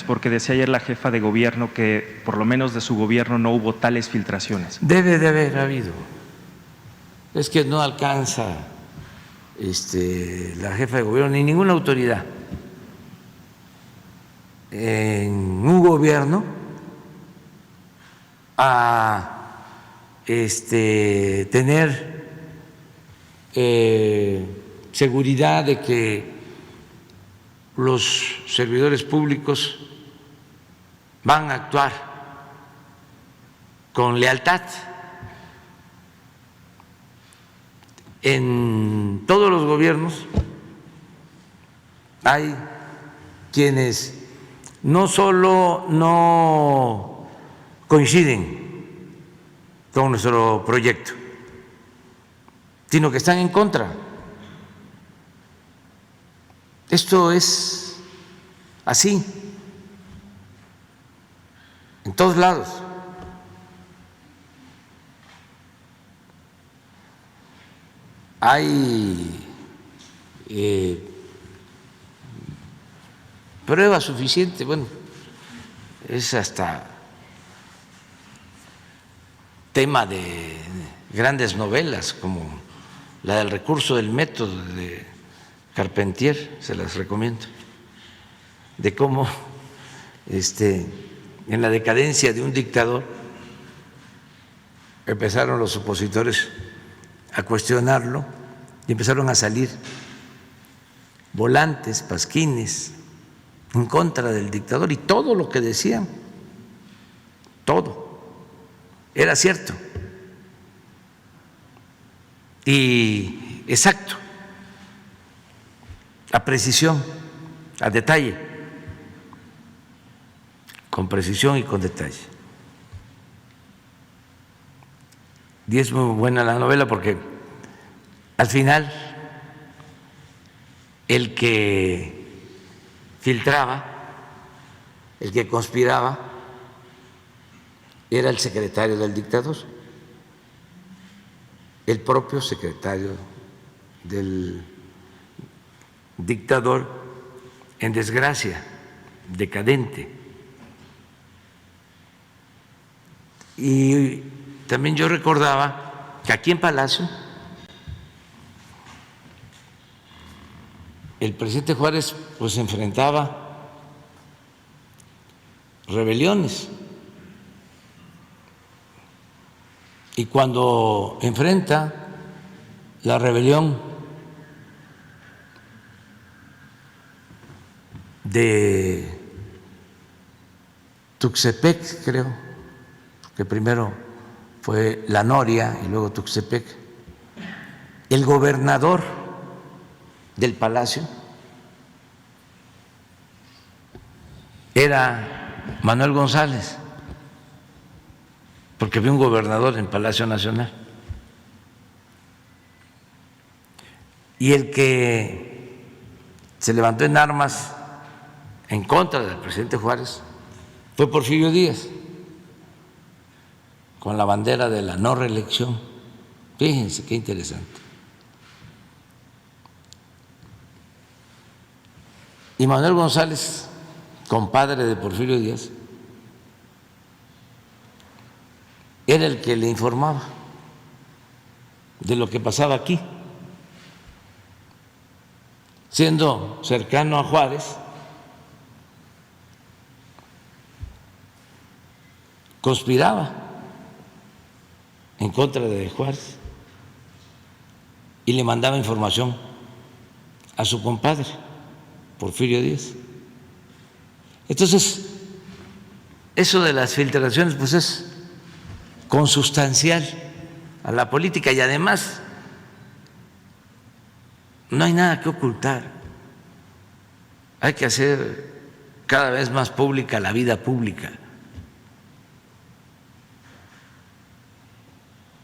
porque decía ayer la jefa de gobierno que por lo menos de su gobierno no hubo tales filtraciones. Debe de haber habido. Es que no alcanza la jefa de gobierno ni ninguna autoridad en un gobierno a tener seguridad de que los servidores públicos van a actuar con lealtad. En todos los gobiernos hay quienes no solo no coinciden con nuestro proyecto, sino que están en contra. Esto es así, en todos lados. Hay prueba suficiente, bueno, es hasta tema de grandes novelas como la del recurso del método de Carpentier, se las recomiendo, de cómo en la decadencia de un dictador empezaron los opositores a cuestionarlo y empezaron a salir volantes, pasquines en contra del dictador, y todo lo que decían, todo, era cierto y exacto, a precisión, a detalle, con precisión y con detalle. Y es muy buena la novela porque al final el que filtraba, el que conspiraba, era el secretario del dictador, el propio secretario del dictador en desgracia, decadente. Y también yo recordaba que aquí en Palacio el presidente Juárez pues enfrentaba rebeliones, y cuando enfrenta la rebelión de Tuxtepec, creo que primero fue La Noria y luego Tuxtepec, el gobernador del Palacio era Manuel González, porque había un gobernador en Palacio Nacional, y el que se levantó en armas en contra del presidente Juárez fue Porfirio Díaz, con la bandera de la no reelección. Fíjense qué interesante. Y Manuel González, compadre de Porfirio Díaz, era el que le informaba de lo que pasaba aquí. Siendo cercano a Juárez, conspiraba en contra de Juárez y le mandaba información a su compadre, Porfirio Díaz. Entonces, eso de las filtraciones pues es consustancial a la política, y además no hay nada que ocultar. Hay que hacer cada vez más pública la vida pública.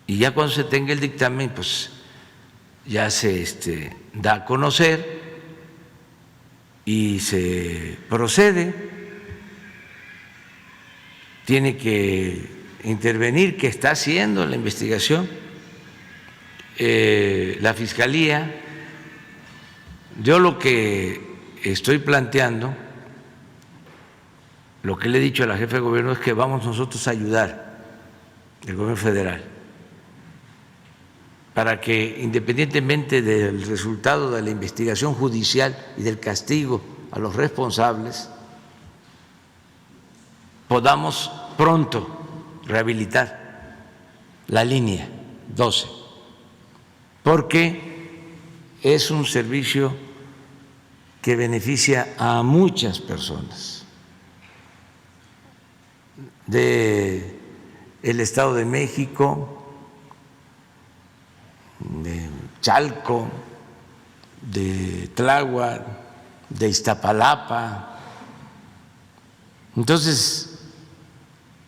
Y ya cuando se tenga el dictamen, pues ya se da a conocer y se procede. Tiene que intervenir, que está haciendo la investigación la Fiscalía. Yo lo que estoy planteando lo que le he dicho a la jefa de gobierno es que vamos nosotros a ayudar, el gobierno federal, para que independientemente del resultado de la investigación judicial y del castigo a los responsables, podamos pronto rehabilitar la línea 12, porque es un servicio que beneficia a muchas personas del Estado de México, de Chalco, de Tláhuac, de Iztapalapa. Entonces,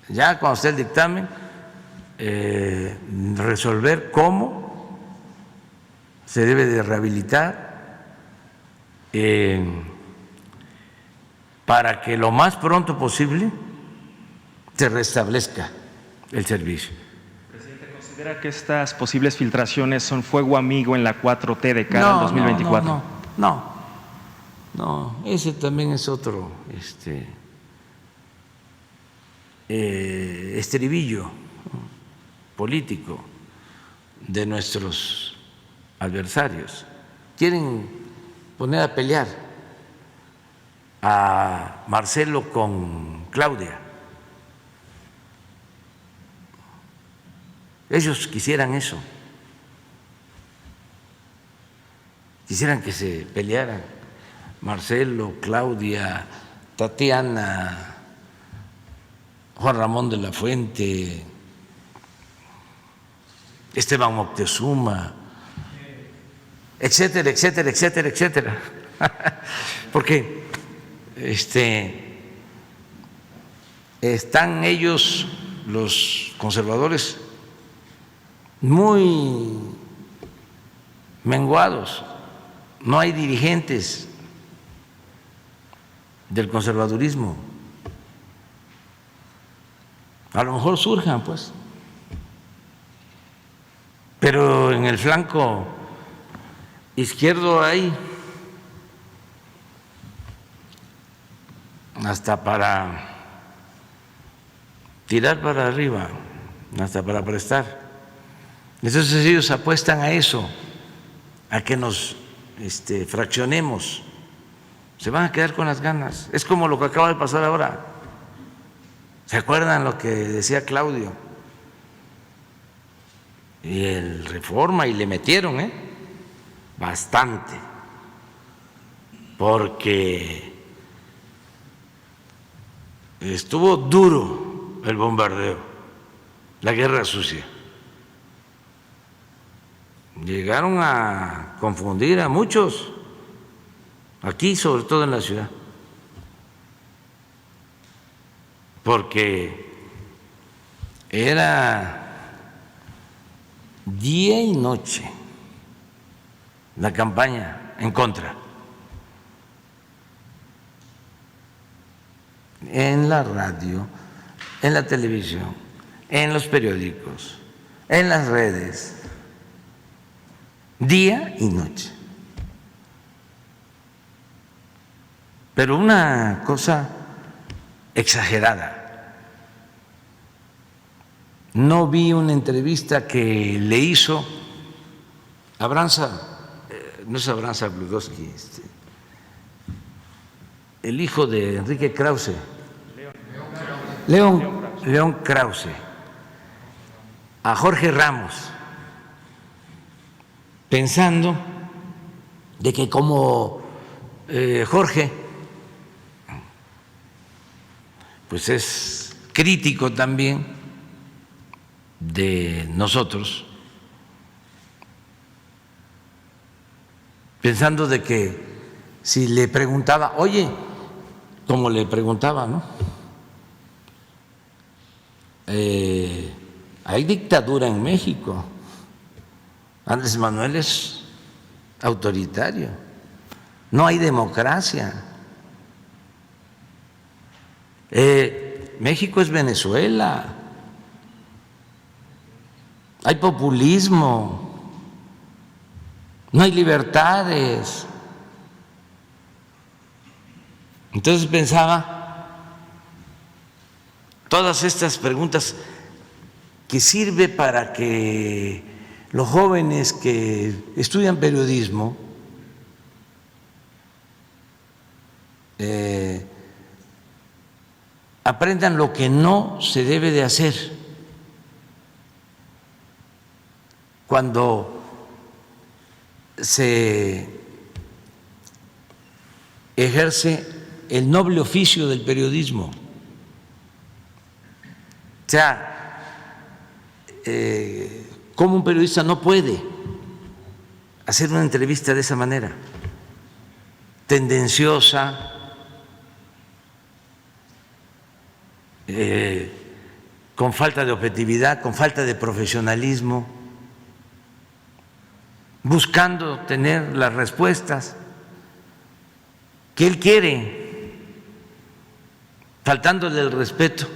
ya cuando esté el dictamen, resolver cómo se debe de rehabilitar para que lo más pronto posible se restablezca el servicio. ¿Considera que estas posibles filtraciones son fuego amigo en la 4T de cara al 2024? No, ese también es otro estribillo político de nuestros adversarios. Quieren poner a pelear a Marcelo con Claudia. Ellos quisieran eso, quisieran que se pelearan Marcelo, Claudia, Tatiana, Juan Ramón de la Fuente, Esteban Moctezuma, etcétera, etcétera, etcétera, etcétera. Porque están ellos, los conservadores, muy menguados, no hay dirigentes del conservadurismo. A lo mejor surjan, pues, pero en el flanco izquierdo hay hasta para tirar para arriba, hasta para prestar. Entonces ellos apuestan a eso, a que nos fraccionemos. Se van a quedar con las ganas. Es como lo que acaba de pasar ahora. ¿Se acuerdan lo que decía Claudio? Y el Reforma, y le metieron, bastante, porque estuvo duro el bombardeo, la guerra sucia. Llegaron a confundir a muchos, aquí sobre todo en la ciudad, porque era día y noche la campaña en contra, en la radio, en la televisión, en los periódicos, en las redes, día y noche. Pero una cosa exagerada. No vi una entrevista que le hizo Abranza, no es Abranza Bludowski, el hijo de Enrique Krause, León Krause, a Jorge Ramos, pensando de que como Jorge pues es crítico también de nosotros, pensando de que si le preguntaba, oye, como le preguntaba, ¿no? Hay dictadura en México. Andrés Manuel es autoritario. No hay democracia. México es Venezuela. Hay populismo. No hay libertades. Entonces pensaba todas estas preguntas que sirve para que los jóvenes que estudian periodismo aprendan lo que no se debe de hacer cuando se ejerce el noble oficio del periodismo. O sea, cómo un periodista no puede hacer una entrevista de esa manera, tendenciosa, con falta de objetividad, con falta de profesionalismo, buscando tener las respuestas que él quiere, faltándole el respeto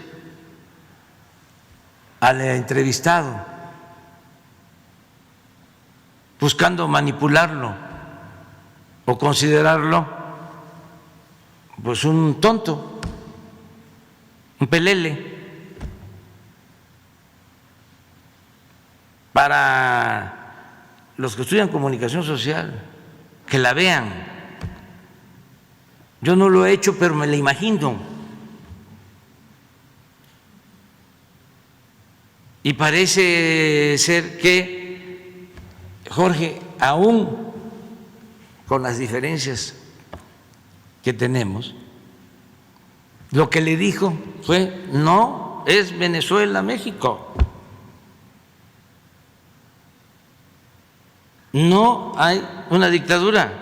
al entrevistado, buscando manipularlo o considerarlo pues un tonto, un pelele. Para los que estudian comunicación social, que la vean. Yo no lo he hecho, pero me la imagino. Y parece ser que Jorge, aún con las diferencias que tenemos, lo que le dijo fue: no es Venezuela, México. No hay una dictadura,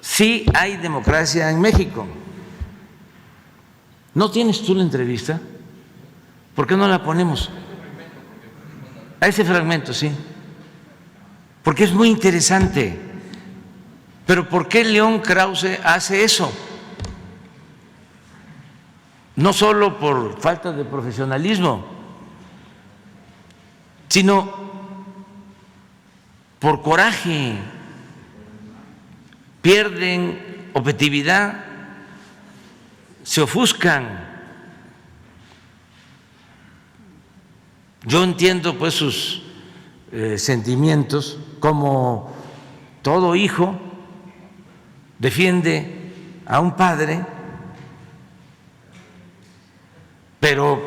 sí hay democracia en México. ¿No tienes tú la entrevista? ¿Por qué no la ponemos? A ese fragmento, sí, porque es muy interesante. Pero ¿por qué León Krause hace eso? No solo por falta de profesionalismo, sino por coraje. Pierden objetividad, se ofuscan. Yo entiendo pues sus sentimientos, como todo hijo defiende a un padre, pero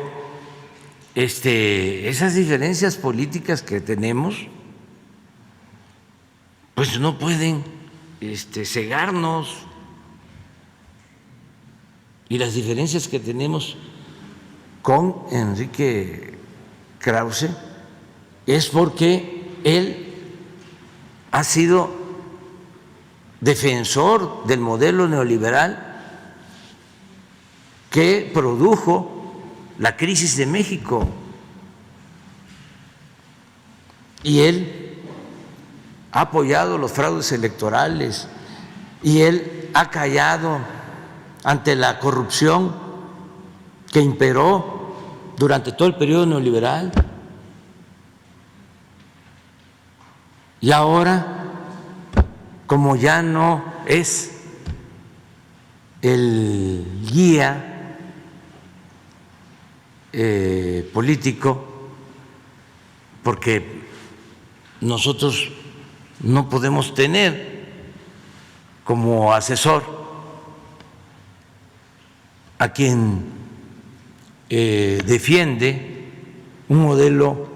esas diferencias políticas que tenemos pues no pueden cegarnos, y las diferencias que tenemos con Enrique Krause es porque él ha sido defensor del modelo neoliberal que produjo la crisis de México, y él ha apoyado los fraudes electorales, y él ha callado ante la corrupción que imperó durante todo el periodo neoliberal. Y ahora, como ya no es el guía político, porque nosotros no podemos tener como asesor a quien defiende un modelo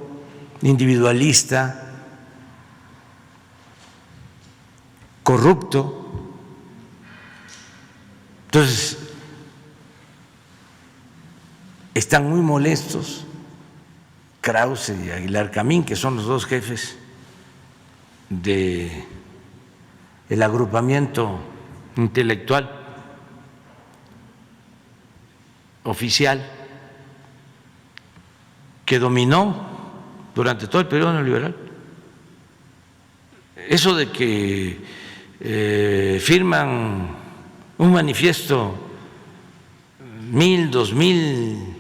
individualista, corrupto. Entonces, están muy molestos Krause y Aguilar Camín, que son los dos jefes del agrupamiento intelectual oficial que dominó durante todo el periodo neoliberal. Eso de que firman un manifiesto 1,000, 2,000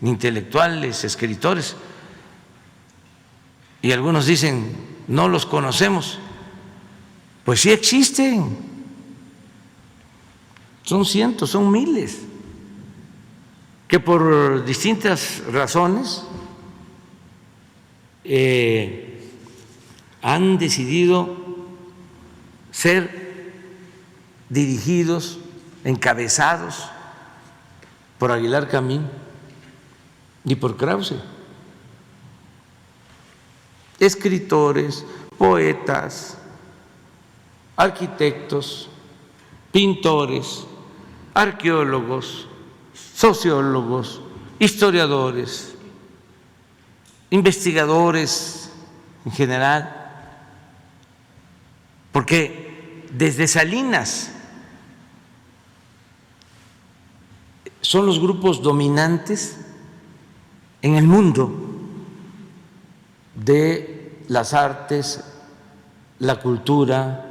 intelectuales, escritores, y algunos dicen no los conocemos. Pues sí existen, son cientos, son miles. que por distintas razones han decidido ser dirigidos, encabezados por Aguilar Camín y por Krause. Escritores, poetas, arquitectos, pintores, arqueólogos, sociólogos, historiadores, investigadores en general, porque desde Salinas son los grupos dominantes en el mundo de las artes, la cultura,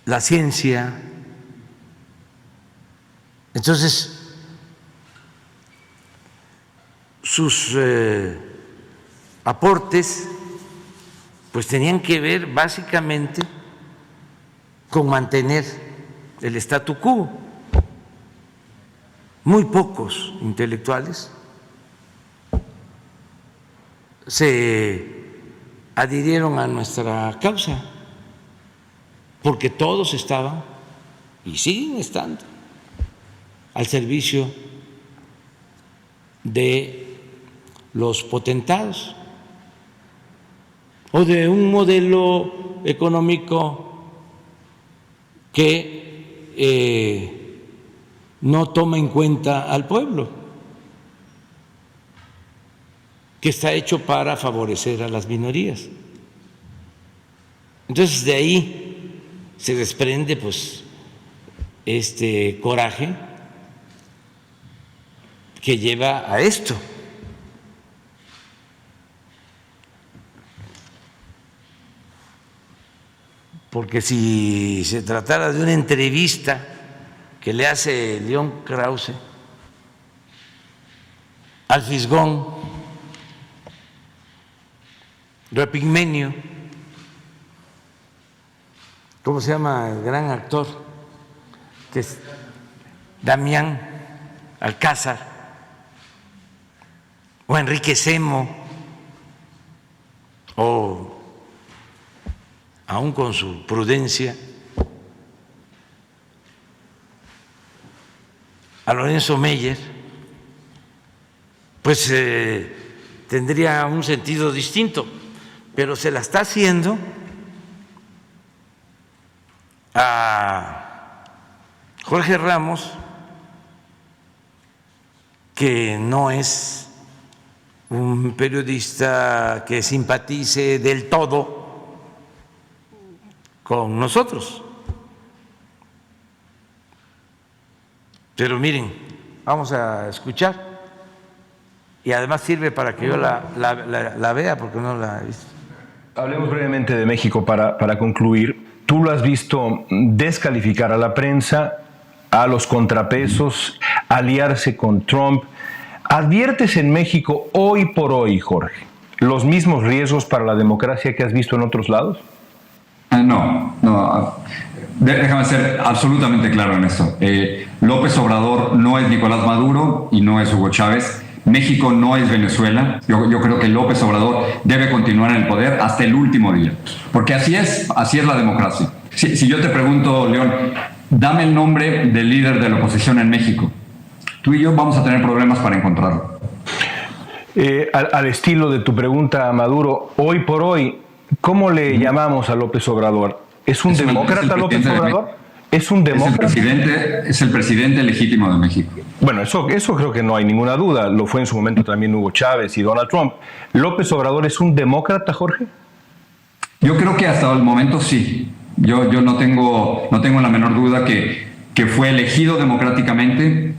la ciencia. Entonces, sus aportes pues tenían que ver básicamente con mantener el statu quo. Muy pocos intelectuales se adhirieron a nuestra causa, porque todos estaban y siguen estando al servicio de los potentados o de un modelo económico que no toma en cuenta al pueblo, que está hecho para favorecer a las minorías. Entonces de ahí se desprende pues este coraje que lleva a esto. Porque si se tratara de una entrevista que le hace León Krause al Fisgón, Repigmenio, ¿cómo se llama el gran actor? Que es Damián Alcázar, o Enrique Semo, o aún con su prudencia, a Lorenzo Meyer, pues tendría un sentido distinto, pero se la está haciendo a Jorge Ramos, que no es un periodista que simpatice del todo con nosotros. Pero miren, vamos a escuchar y además sirve para que yo la vea porque no la he visto. Hablemos brevemente de México para concluir. Tú lo has visto descalificar a la prensa, a los contrapesos, aliarse con Trump. ¿Adviertes en México hoy por hoy, Jorge, los mismos riesgos para la democracia que has visto en otros lados? No. Déjame ser absolutamente claro en esto. López Obrador no es Nicolás Maduro y no es Hugo Chávez. México no es Venezuela. Yo creo que López Obrador debe continuar en el poder hasta el último día, porque así es la democracia. Si yo te pregunto, León, dame el nombre del líder de la oposición en México, tú y yo vamos a tener problemas para encontrarlo. Al estilo de tu pregunta a Maduro, hoy por hoy, ¿cómo le llamamos a López Obrador? ¿Es un demócrata López Obrador? ¿Es un demócrata? Es el presidente legítimo de México. Bueno, eso creo que no hay ninguna duda. Lo fue en su momento también Hugo Chávez y Donald Trump. ¿López Obrador es un demócrata, Jorge? Yo creo que hasta el momento sí. Yo no tengo la menor duda que fue elegido democráticamente,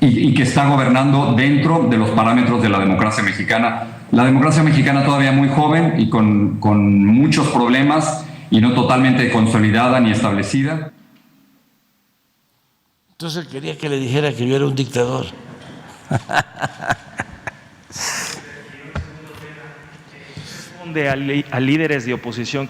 y que está gobernando dentro de los parámetros de la democracia mexicana. La democracia mexicana todavía muy joven y con muchos problemas y no totalmente consolidada ni establecida. Entonces quería que le dijera que yo era un dictador. A líderes de oposición